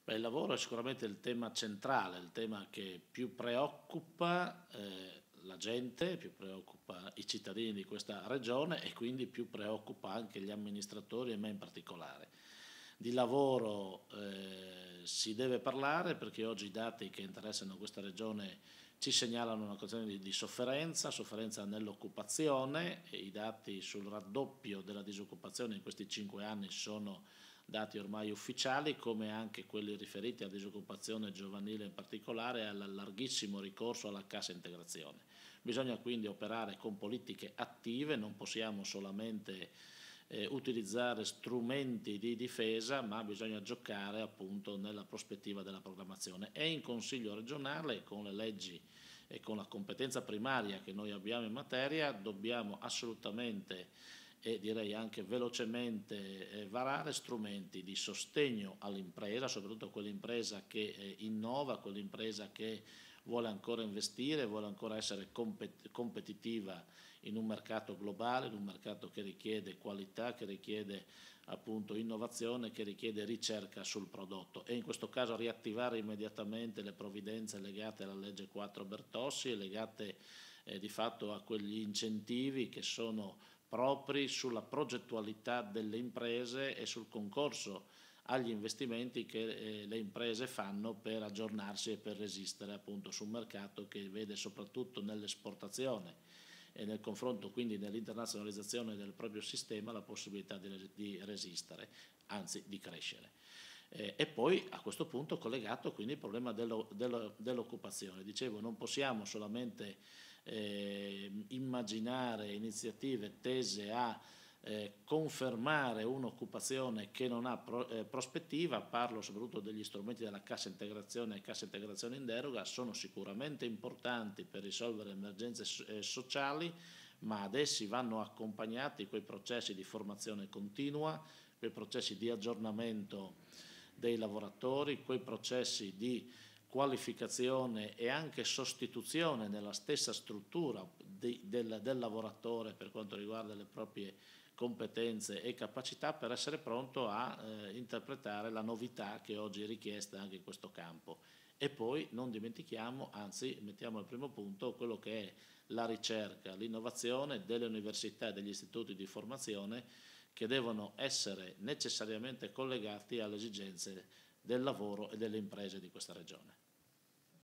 Beh, il lavoro è sicuramente il tema centrale, il tema che più preoccupa la gente, più preoccupa i cittadini di questa regione e quindi più preoccupa anche gli amministratori e me in particolare. Di lavoro si deve parlare perché oggi i dati che interessano questa regione ci segnalano una condizione di sofferenza, sofferenza nell'occupazione, e i dati sul raddoppio della disoccupazione in questi 5 anni sono dati ormai ufficiali, come anche quelli riferiti alla disoccupazione giovanile in particolare e al larghissimo ricorso alla cassa integrazione. Bisogna quindi operare con politiche attive, non possiamo solamente utilizzare strumenti di difesa, ma bisogna giocare appunto nella prospettiva della programmazione. E in Consiglio regionale, con le leggi e con la competenza primaria che noi abbiamo in materia, dobbiamo assolutamente e direi anche velocemente varare strumenti di sostegno all'impresa, soprattutto a quell'impresa che innova, quell'impresa che vuole ancora investire, vuole ancora essere competitiva in un mercato globale, in un mercato che richiede qualità, che richiede appunto innovazione, che richiede ricerca sul prodotto, e in questo caso riattivare immediatamente le provvidenze legate alla legge 4 Bertossi e legate di fatto a quegli incentivi che sono propri sulla progettualità delle imprese e sul concorso agli investimenti che le imprese fanno per aggiornarsi e per resistere appunto su un mercato che vede soprattutto nell'esportazione e nel confronto, quindi nell'internazionalizzazione del proprio sistema, la possibilità di resistere, anzi di crescere. E poi a questo punto collegato quindi il problema dell'occupazione. Dicevo, non possiamo solamente immaginare iniziative tese a confermare un'occupazione che non ha prospettiva. Parlo soprattutto degli strumenti della cassa integrazione e cassa integrazione in deroga, sono sicuramente importanti per risolvere emergenze sociali, ma ad essi vanno accompagnati quei processi di formazione continua, quei processi di aggiornamento dei lavoratori, quei processi di qualificazione e anche sostituzione nella stessa struttura del lavoratore per quanto riguarda le proprie competenze e capacità, per essere pronto a interpretare la novità che oggi è richiesta anche in questo campo. E poi non dimentichiamo, anzi mettiamo al primo punto quello che è la ricerca, l'innovazione delle università e degli istituti di formazione, che devono essere necessariamente collegati alle esigenze del lavoro e delle imprese di questa regione.